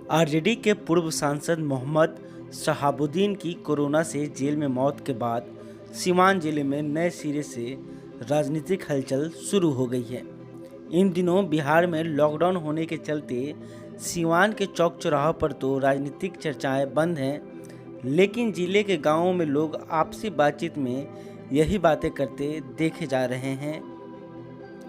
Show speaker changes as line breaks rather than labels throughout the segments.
RJD के पूर्व सांसद मोहम्मद शहाबुद्दीन की कोरोना से जेल में मौत के बाद सीवान जिले में नए सिरे से राजनीतिक हलचल शुरू हो गई है। इन दिनों बिहार में लॉकडाउन होने के चलते सीवान के चौक चौराहों पर तो राजनीतिक चर्चाएं बंद हैं, लेकिन जिले के गांवों में लोग आपसी बातचीत में यही बातें करते देखे जा रहे हैं।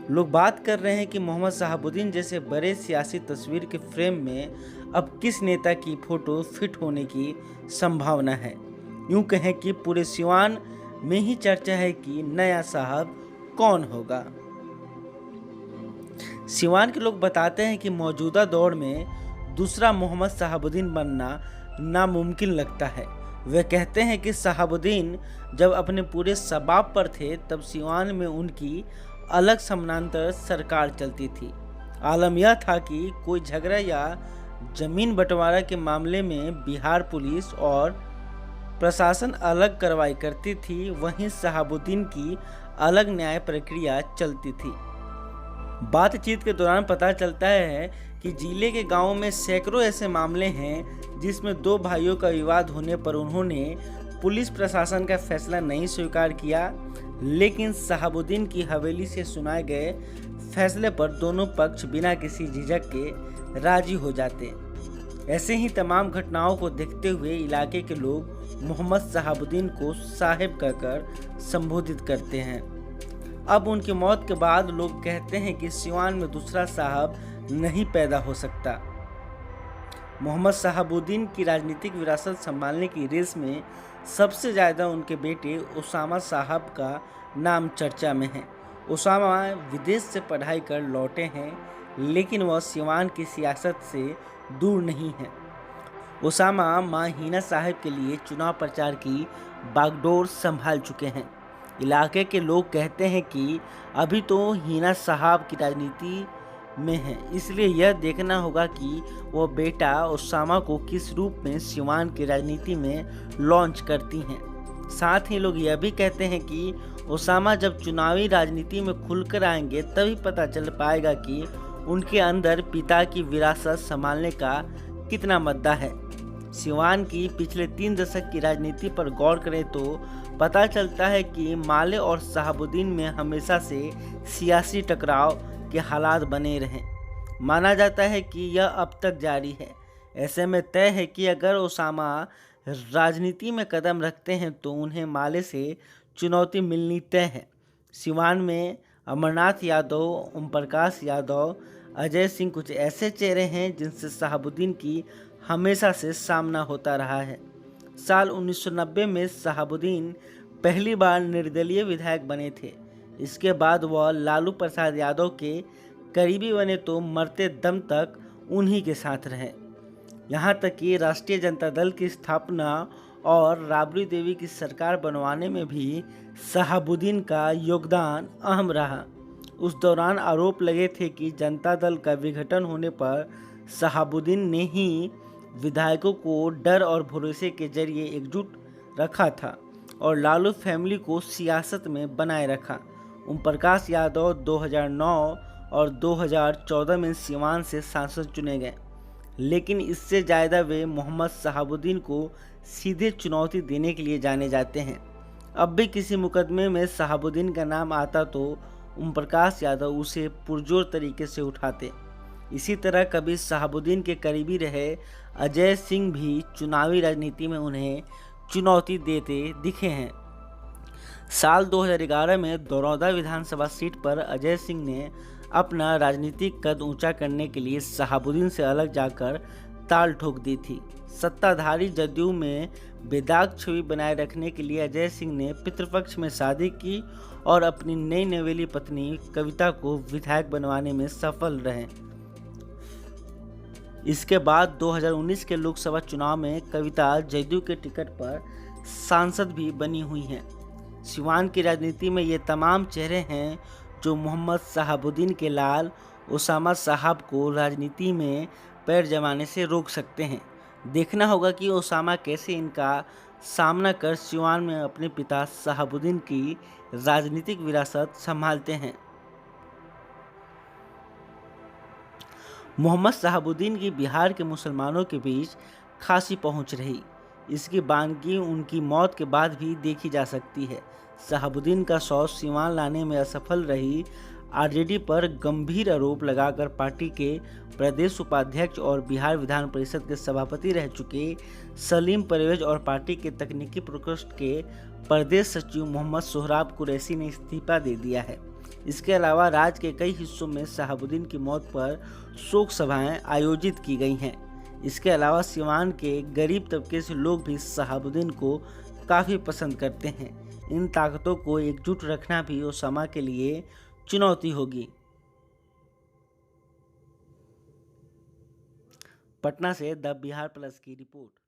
लोग बात कर रहे हैं कि मोहम्मद शहाबुद्दीन जैसे बड़े सियासी तस्वीर के फ्रेम में अब किस नेता की फोटो फिट होने की संभावना है। यूं कहें कि पूरे सीवान में ही चर्चा है कि नया साहब कौन होगा। सीवान के लोग बताते हैं कि मौजूदा दौर में दूसरा मोहम्मद शहाबुद्दीन बनना नामुमकिन लगता है। वे कहते हैं कि शहाबुद्दीन जब अपने पूरे शबाब पर थे तब सीवान में उनकी अलग समानांतर सरकार चलती थी। आलम यह था कि कोई झगड़ा या जमीन बंटवारा के मामले में बिहार पुलिस और प्रशासन अलग कार्रवाई करती थी, वहीं शहाबुद्दीन की अलग न्याय प्रक्रिया चलती थी। बातचीत के दौरान पता चलता है कि जिले के गांवों में सैकड़ों ऐसे मामले हैं जिसमें दो भाइयों का विवाद होने पर उन्होंने पुलिस प्रशासन का फैसला नहीं स्वीकार किया, लेकिन शहाबुद्दीन की हवेली से सुनाए गए फैसले पर दोनों पक्ष बिना किसी झिझक के राजी हो जाते। ऐसे ही तमाम घटनाओं को देखते हुए इलाके के लोग मोहम्मद शहाबुद्दीन को साहिब कहकर संबोधित करते हैं। अब उनकी मौत के बाद लोग कहते हैं कि सीवान में दूसरा साहब नहीं पैदा हो सकता। मोहम्मद शहाबुद्दीन की राजनीतिक विरासत संभालने की रेस में सबसे ज़्यादा उनके बेटे उसामा साहब का नाम चर्चा में है। उसामा विदेश से पढ़ाई कर लौटे हैं, लेकिन वह सीवान की सियासत से दूर नहीं है। उसामा मां हिना साहब के लिए चुनाव प्रचार की बागडोर संभाल चुके हैं। इलाके के लोग कहते हैं कि अभी तो हिना साहब की राजनीति में है, इसलिए यह देखना होगा कि वह बेटा उसामा को किस रूप में सीवान की राजनीति में लॉन्च करती हैं। साथ ही लोग यह भी कहते हैं कि उसामा जब चुनावी राजनीति में खुलकर आएंगे तभी पता चल पाएगा कि उनके अंदर पिता की विरासत संभालने का कितना मद्दा है। सीवान की पिछले 3 दशक की राजनीति पर गौर करें तो पता चलता है कि माले और शहाबुद्दीन में हमेशा से सियासी टकराव के हालात बने रहे। माना जाता है कि यह अब तक जारी है। ऐसे में तय है कि अगर उसामा राजनीति में कदम रखते हैं तो उन्हें माले से चुनौती मिलनी तय है। सीवान में अमरनाथ यादव, ओम प्रकाश यादव, अजय सिंह कुछ ऐसे चेहरे हैं जिनसे शहाबुद्दीन की हमेशा से सामना होता रहा है। साल 1990 में शहाबुद्दीन पहली बार निर्दलीय विधायक बने थे। इसके बाद वह लालू प्रसाद यादव के करीबी बने तो मरते दम तक उन्हीं के साथ रहे। यहाँ तक कि राष्ट्रीय जनता दल की स्थापना और राबड़ी देवी की सरकार बनवाने में भी शहाबुद्दीन का योगदान अहम रहा। उस दौरान आरोप लगे थे कि जनता दल का विघटन होने पर शहाबुद्दीन ने ही विधायकों को डर और भरोसे के जरिए एकजुट रखा था और लालू फैमिली को सियासत में बनाए रखा। ओम प्रकाश यादव 2009 और 2014 में सीवान से सांसद चुने गए, लेकिन इससे ज़्यादा वे मोहम्मद शहाबुद्दीन को सीधे चुनौती देने के लिए जाने जाते हैं। अब भी किसी मुकदमे में शहाबुद्दीन का नाम आता तो ओम प्रकाश यादव उसे पुरजोर तरीके से उठाते। इसी तरह कभी शहाबुद्दीन के करीबी रहे अजय सिंह भी चुनावी राजनीति में उन्हें चुनौती देते दिखे हैं। साल 2011 में दरौदा विधानसभा सीट पर अजय सिंह ने अपना राजनीतिक कद ऊंचा करने के लिए शहाबुद्दीन से अलग जाकर ताल ठोक दी थी। सत्ताधारी जदयू में बेदाग छवि बनाए रखने के लिए अजय सिंह ने पितृपक्ष में शादी की और अपनी नई नवेली पत्नी कविता को विधायक बनवाने में सफल रहे। इसके बाद 2019 के लोकसभा चुनाव में कविता जदयू के टिकट पर सांसद भी बनी हुई हैं। सीवान की राजनीति में ये तमाम चेहरे हैं जो मोहम्मद शहाबुद्दीन के लाल उसामा साहब को राजनीति में पैर जमाने से रोक सकते हैं। देखना होगा कि उसामा कैसे इनका सामना कर सीवान में अपने पिता शहाबुद्दीन की राजनीतिक विरासत संभालते हैं। मोहम्मद शहाबुद्दीन की बिहार के मुसलमानों के बीच खासी पहुंच रही। इसकी बानगी उनकी मौत के बाद भी देखी जा सकती है। शहाबुद्दीन का सौत सीवान लाने में असफल रही आरजेडी पर गंभीर आरोप लगाकर पार्टी के प्रदेश उपाध्यक्ष और बिहार विधान परिषद के सभापति रह चुके सलीम परवेज और पार्टी के तकनीकी प्रकोष्ठ के प्रदेश सचिव मोहम्मद सोहराब कुरैशी ने इस्तीफा दे दिया है। इसके अलावा राज्य के कई हिस्सों में शहाबुद्दीन की मौत पर शोक सभाएं आयोजित की गई हैं। इसके अलावा सिवान के गरीब तबके से लोग भी शहाबुद्दीन को काफ़ी पसंद करते हैं। इन ताकतों को एकजुट रखना भी ओसामा के लिए चुनौती होगी। पटना से द बिहार प्लस की रिपोर्ट।